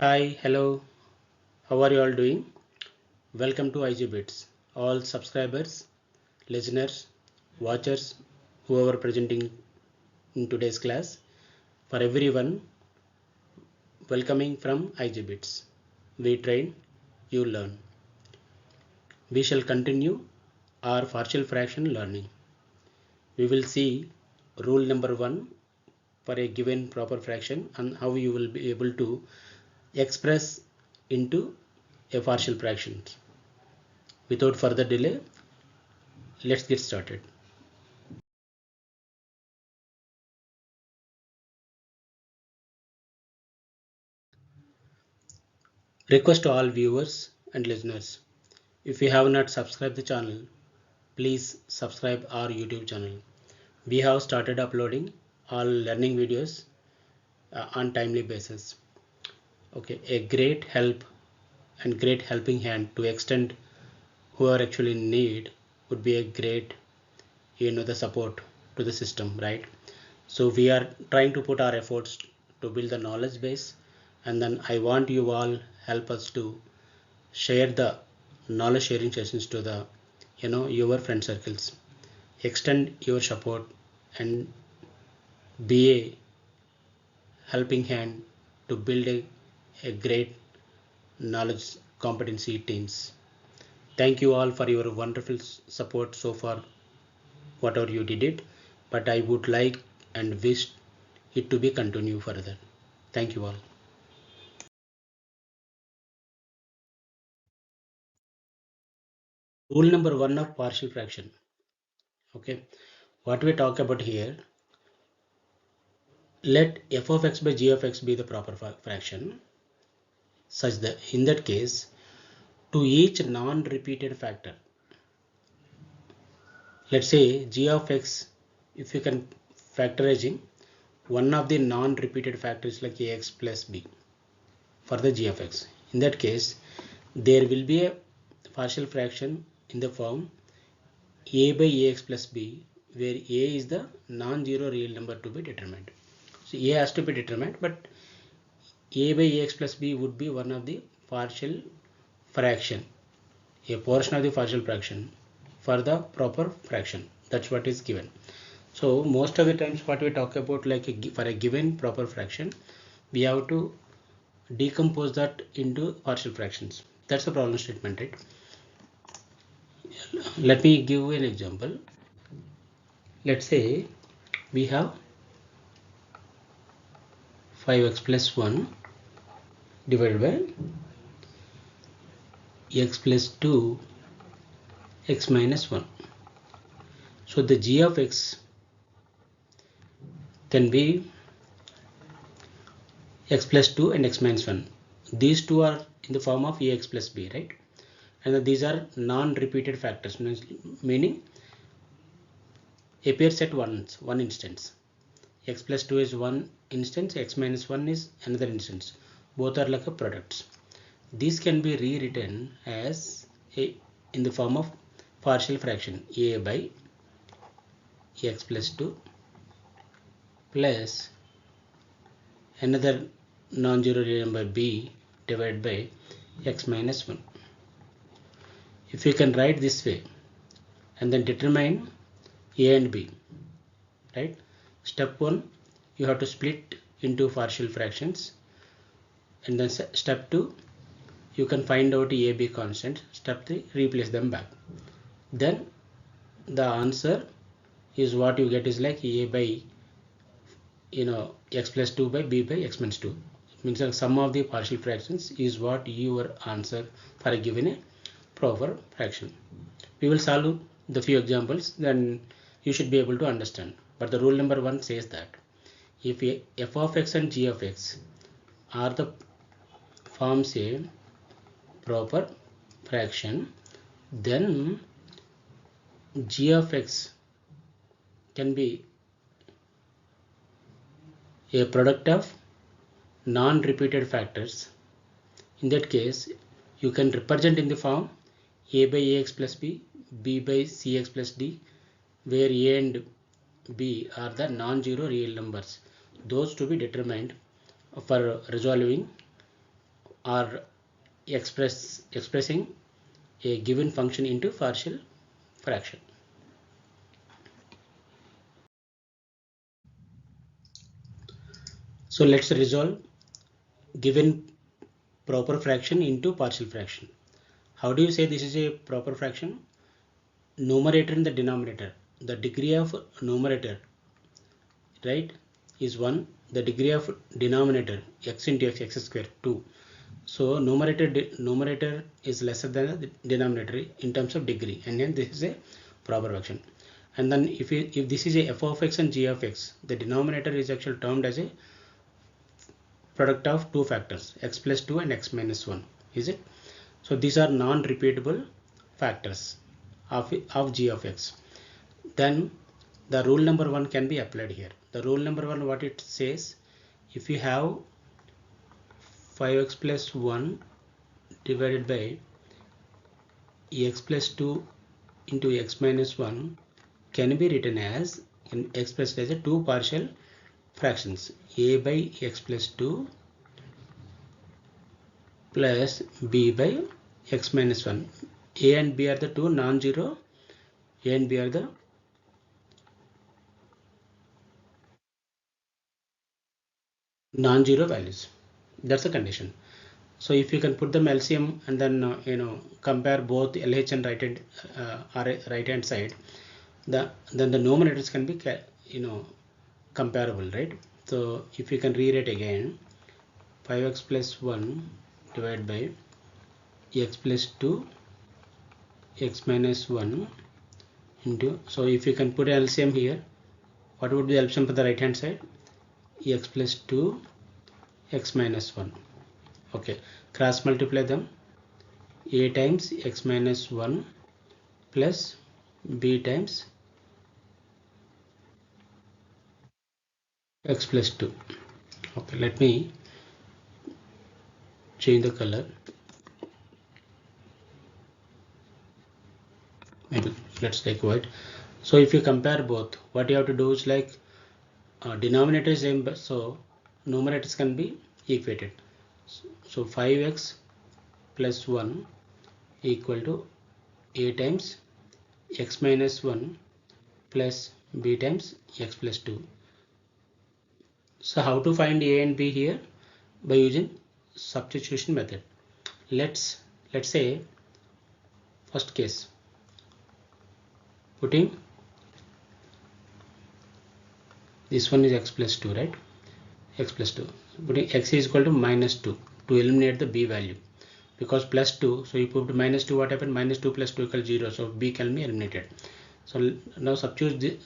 Hi, hello, how are you all doing? Welcome to IGBits. All subscribers, listeners, watchers, whoever presenting in today's class, for everyone, welcoming from IGBits. We train, you learn. We shall continue our partial fraction learning. We will see rule number 1 for a given proper fraction and how you will be able to express into a partial fraction. Without further delay, let's get started. Request to all viewers and listeners, if you have not subscribed the channel, please subscribe our YouTube channel. We have started uploading all learning videos on timely basis. Okay, a great help and great helping hand to extend who are actually in need would be a great the support to the system, right? So we are trying to put our efforts to build the knowledge base, and then I want you all help us to share the knowledge sharing sessions to the your friend circles. Extend your support and be a helping hand to build a great knowledge competency teams. Thank you all for your wonderful support so far, whatever you did it, but I would like and wish it to be continue further. Thank you all. Rule number 1 of partial fraction. Okay, what we talk about here, let f of x by g of x be the proper fraction such that in that case to each non-repeated factor, let's say g of x, if you can factorizing one of the non-repeated factors like ax plus b for the g of x, in that case there will be a partial fraction in the form a by ax plus b, where a is the non-zero real number to be determined. So a has to be determined, but a by ax plus b would be one of the partial fraction, a portion of the partial fraction for the proper fraction. That's what is given. So most of the times what we talk about, like for a given proper fraction, we have to decompose that into partial fractions. That's the problem statement, right? Let me give an example. Let's say we have 5x plus 1 divided by x plus 2 x minus 1. So the g of x can be x plus 2 and x minus 1. These two are in the form of ax plus b, right? And these are non-repeated factors, meaning appears at one instance. X plus 2 is one instance, x minus 1 is another instance. Both are like a products. These can be rewritten as in the form of partial fraction a by x plus 2 plus another non-zero real number b divided by x minus 1. If you can write this way and then determine a and b, right? Step 1, you have to split into partial fractions, and then step 2, you can find out a b constant. Step 3, replace them back. Then the answer is what you get is like a by x plus 2 by b by x minus 2. It means the sum of the partial fractions is what your answer for a given proper fraction. We will solve the few examples, then you should be able to understand. But the rule number 1 says that if f of x and g of x are the forms a proper fraction, then g of x can be a product of non-repeated factors. In that case, you can represent in the form a by ax plus b, b by cx plus d, where a and b are the non-zero real numbers. Those to be determined for resolving are expressing a given function into partial fraction. So let's resolve given proper fraction into partial fraction. How do you say this is a proper fraction? Numerator and the denominator. The degree of numerator, right, is 1. The degree of denominator, x into x square, 2. So numerator is lesser than the denominator in terms of degree, and then this is a proper fraction. And then if this is a f of x and g of x, the denominator is actually termed as a product of two factors, x plus 2 and x minus 1, is it? So these are non-repeatable factors of g of x. Then the rule number 1 can be applied here. The rule number 1, what it says, if you have 5x plus 1 divided by x plus 2 into x minus 1 can be written as expressed as a two partial fractions, a by x plus 2 plus b by x minus 1. A and b are the two non-zero, a and b are the non-zero values. That's the condition. So if you can put them LCM and then compare both LH and right hand side, then the numerators can be comparable, right? So if you can rewrite again, 5x plus 1 divided by x plus 2 x minus 1 into, so if you can put LCM here, what would be the LCM for the right hand side? X plus 2 x minus 1. Okay, cross multiply them, a times x minus 1 plus b times x plus 2. Okay, let me change the color. Maybe let's take white. So if you compare both, what you have to do is like denominator is same, so numerators can be equated. So 5x plus 1 equal to a times x minus 1 plus b times x plus 2. So how to find a and b here? By using substitution method. Let's say first case, putting this one is x plus 2, right? X plus 2, putting x is equal to minus 2 to eliminate the b value, because plus 2, so you put minus 2, what happened? Minus 2 plus 2 equals 0, so b can be eliminated. So now substitute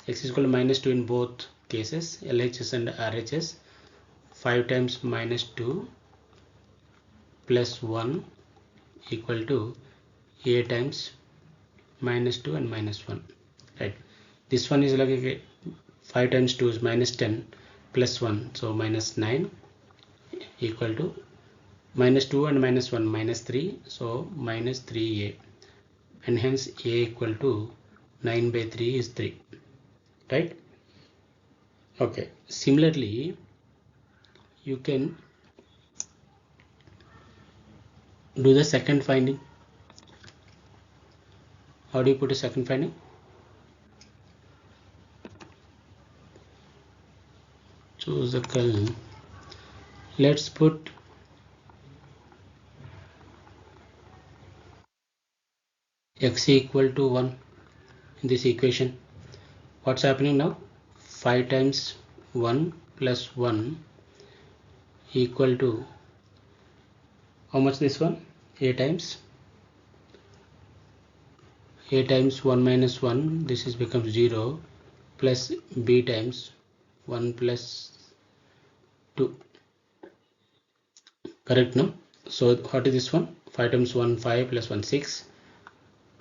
x is equal to minus 2 in both cases, LHS and RHS. 5 times minus 2 plus 1 equal to a times minus 2 and minus 1, right? This one is like 5 times 2 is minus 10 plus 1, so minus 9 equal to minus 2 and minus 1 minus 3, so minus 3a, and hence a equal to 9 by 3 is 3, right? Okay, similarly you can do the second finding. How do you put a second finding? Choose the column. Let's put x equal to 1 in this equation. What's happening now? 5 times 1 plus 1 equal to how much? This one, a times 1 minus 1, this is becomes 0, plus b times 1 plus 2, correct? No, so what is this one? 5 times 1 5 plus 1 6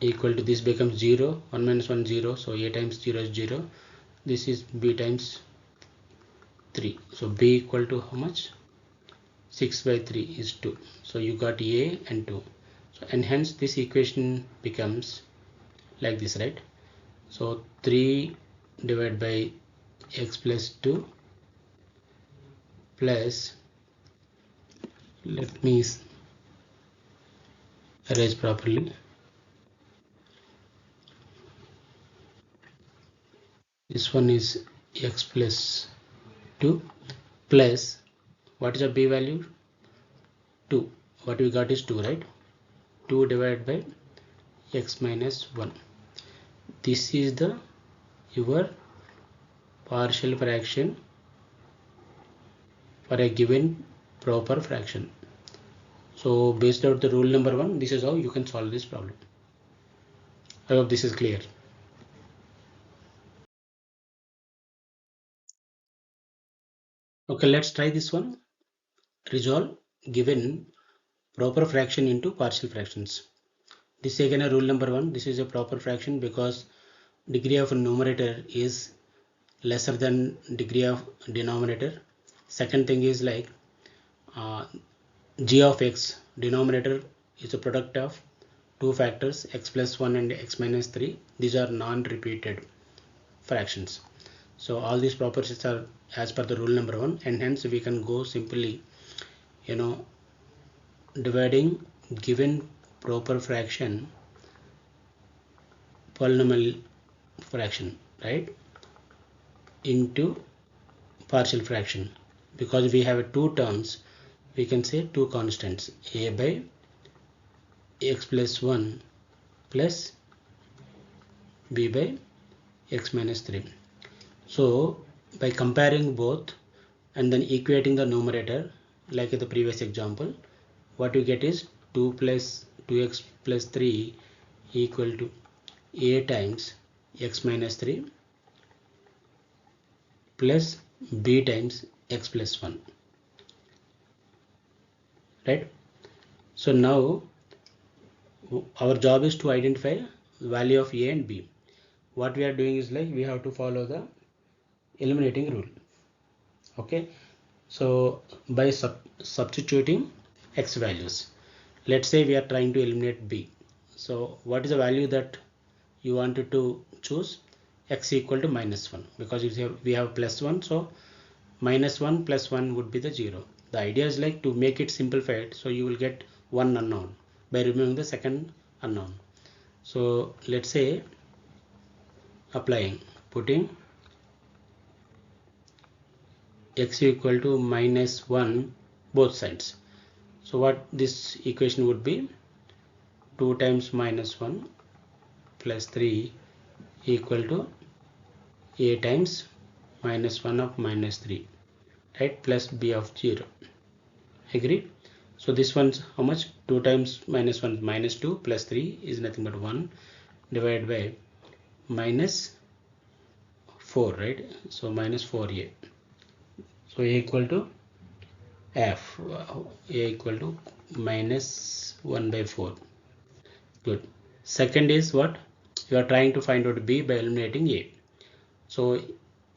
equal to, this becomes 0, 1 minus 1 0, so a times 0 is 0, this is b times 3, so b equal to how much? 6 by 3 is 2, so you got a and 2, so and hence this equation becomes like this, right? So 3 divided by x plus 2 plus Let me erase properly. This one is x plus 2 plus, what is the b value? 2. What we got is 2, right? 2 divided by x minus 1. This is the your partial fraction for a given proper fraction. So based on the rule number 1, this is how you can solve this problem. I hope this is clear. Okay, let's try this one. Resolve given proper fraction into partial fractions. This is again a rule number 1. This is a proper fraction because degree of numerator is lesser than degree of denominator. Second thing is like g of x, denominator is a product of two factors, x plus 1 and x minus 3. These are non-repeated fractions. So all these properties are as per the rule number 1, and hence we can go simply, dividing given proper fraction polynomial fraction, right, into partial fraction. Because we have two terms, we can say two constants, a by x plus 1 plus b by x minus 3. So by comparing both and then equating the numerator like in the previous example, what you get is 2 plus 2x plus 3 equal to a times x minus 3 plus b times x plus 1, right? So now our job is to identify the value of a and b. What we are doing is like we have to follow the eliminating rule. Okay, so by substituting x values, let's say we are trying to eliminate b. So what is the value that you wanted to choose? X equal to minus 1, because we have plus 1, so minus 1 plus 1 would be the 0. The idea is like to make it simplified, so you will get one unknown by removing the second unknown. So let's say putting x equal to minus 1 both sides. So what this equation would be, 2 times minus 1 plus 3 equal to a times minus 1 of minus 3, right, plus b of 0. Agree? So this one's how much? 2 times minus 1 minus 2 plus 3 is nothing but 1 divided by minus 4, right? So minus 4a. So a equal to f, a equal to minus 1 by 4. Good. Second is what? You are trying to find out b by eliminating a. So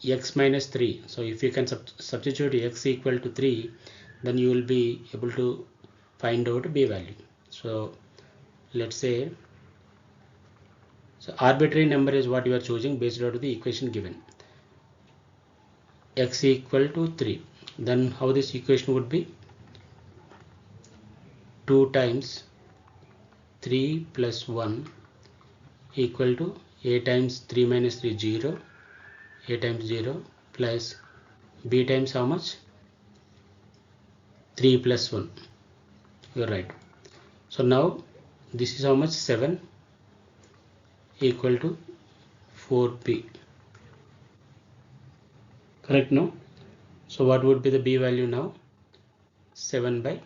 x minus 3. So if you can substitute x equal to 3, then you will be able to find out b value. So let's say, so arbitrary number is what you are choosing based on the equation given. X equal to 3. Then how this equation would be? 2 times 3 plus 1 equal to a times 3 minus 3, 0, a times 0 plus b times how much? 3 plus 1. You are right. So now this is how much? 7 equal to 4b. Correct, no? So what would be the b value now? 7 by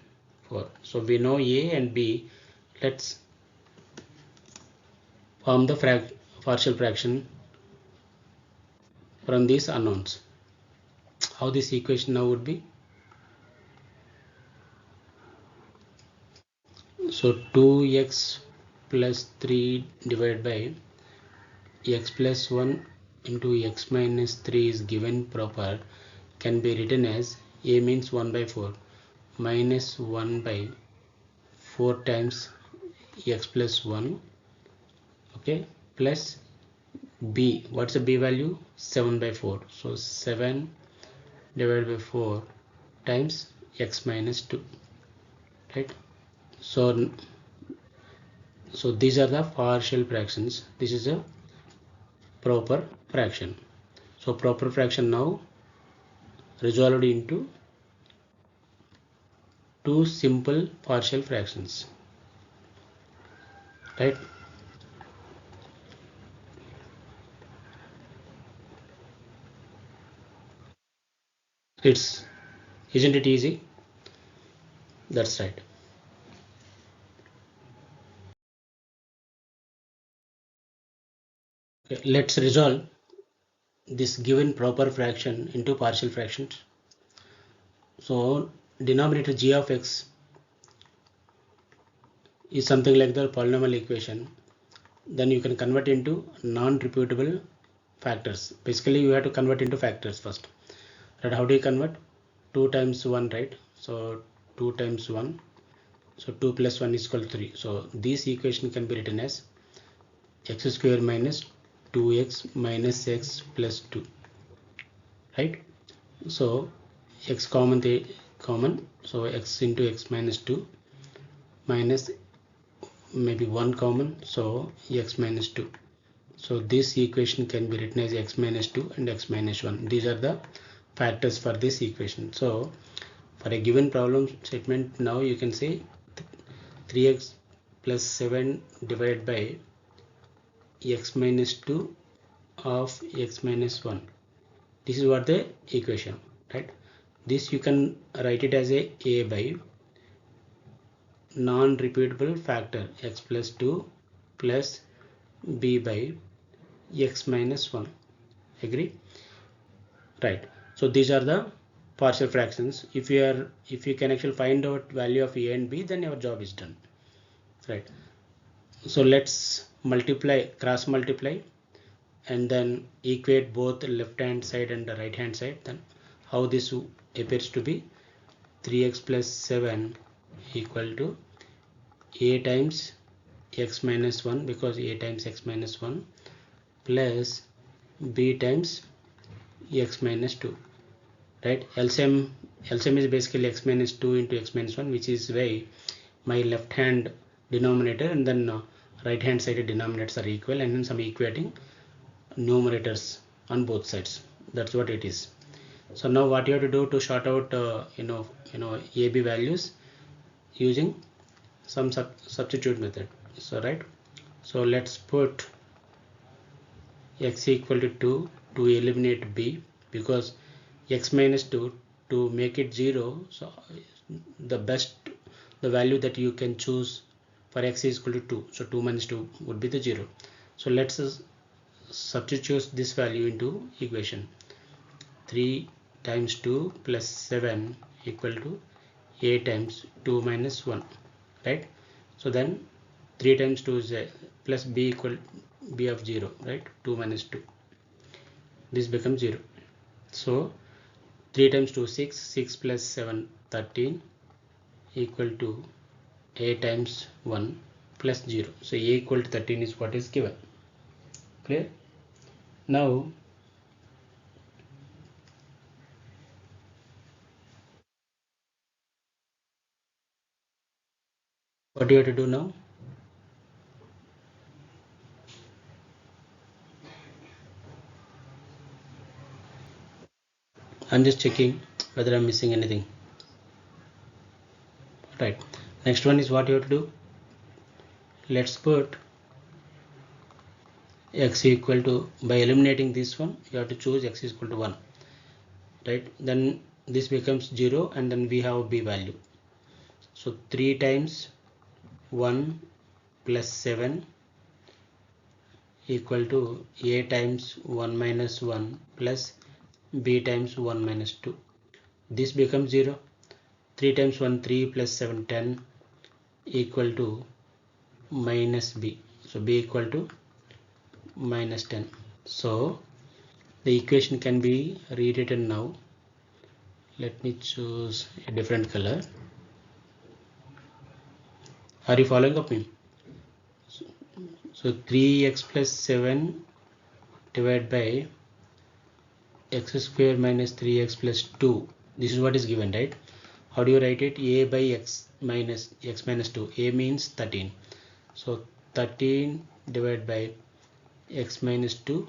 4. So we know a and b. Let's form the partial fraction from these unknowns. How this equation now would be? So 2x plus 3 divided by x plus 1 into x minus 3 is given proper, can be written as a means 1 by 4 minus 1 by 4 times x plus 1, okay, plus b. What's the b value? 7 by 4. So 7 divided by 4 times x minus 2. right? So these are the partial fractions. This is a proper fraction. So proper fraction now resolved into two simple partial fractions, right? It's Isn't it easy? That's right. Okay, let's resolve this given proper fraction into partial fractions. So denominator g of x is something like the polynomial equation. Then you can convert into non-repeatable factors. Basically you have to convert into factors first. Right? How do you convert? 2 times 1, right? So 2 times 1. So 2 plus 1 is equal to 3. So this equation can be written as x square minus 2x minus x plus 2, right? So x common, so x into x minus 2 minus maybe 1 common, so x minus 2. So this equation can be written as x minus 2 and x minus 1. These are the factors for this equation. So for a given problem statement, now you can say 3x plus 7 divided by x minus 2 of x minus 1. This is what the equation, right? This you can write it as a by non-repeatable factor x plus 2 plus b by x minus 1. Agree? Right. So these are the partial fractions. If you can actually find out value of a and b, then your job is done. Right. So let's cross multiply and then equate both the left hand side and the right hand side. Then how this appears to be 3x plus 7 equal to a times x minus 1, because a times x minus 1 plus b times x minus 2, right? LCM is basically x minus 2 into x minus 1, which is why my left hand denominator and then right hand side denominators are equal, and then some equating numerators on both sides. That's what it is. So now what you have to do to sort out AB values using some substitute method. So right, so let's put x equal to 2 to eliminate b, because x minus 2, to make it 0, so the value that you can choose for x is equal to 2, so 2 minus 2 would be the 0. So let's substitute this value into equation. 3 times 2 plus 7 equal to a times 2 minus 1, right? So then 3 times 2 is plus b equal b of 0, right? 2 minus 2, this becomes 0. So 3 times 2 6, 6 plus 7 13 equal to a times 1 plus 0. So a equal to 13 is what is given. Clear? Now what do you have to do now? I'm just checking whether I'm missing anything. Right. Next one is what you have to do. Let's put x equal to, by eliminating this one, you have to choose x is equal to 1. Right. Then this becomes 0, and then we have b value. So 3 times 1 plus 7 equal to a times 1 minus 1 plus b times 1 minus 2. This becomes 0. 3 times 1 3 plus 7 10 equal to minus b. So b equal to minus 10. So the equation can be rewritten now. Let me choose a different color. Are you following up me? So 3x plus 7 divided by x square minus 3x plus 2. This is what is given, right? How do you write it? A by x minus 2. A means 13. So 13 divided by x minus 2,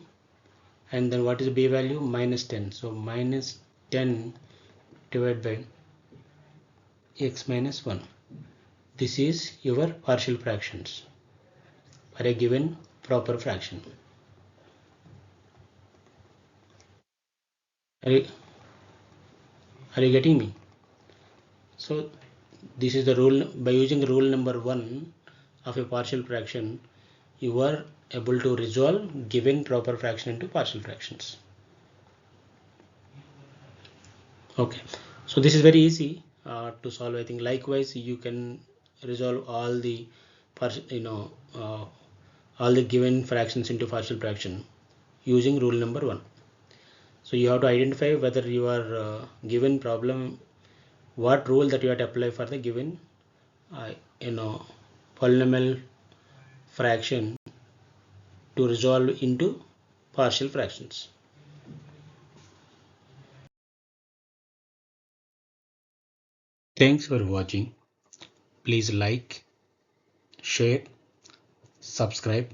and then what is b value? Minus 10. So minus 10 divided by x minus 1. This is your partial fractions for a given proper fraction. Are you getting me? So this is the rule. By using rule number 1 of a partial fraction, you are able to resolve given proper fraction into partial fractions. Okay, so this is very easy to solve. I think likewise you can resolve all the all the given fractions into partial fraction using rule number 1. So you have to identify whether you are given problem, what rule that you have to apply for the given uh, you know polynomial fraction to resolve into partial fractions. Thanks for watching. Please like, share, subscribe,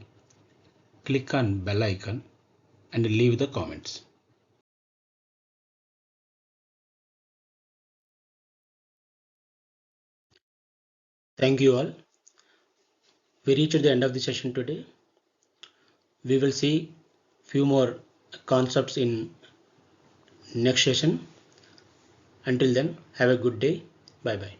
click on bell icon and leave the comments. Thank you all. We reached the end of the session today. We will see few more concepts in next session. Until then, have a good day. Bye bye.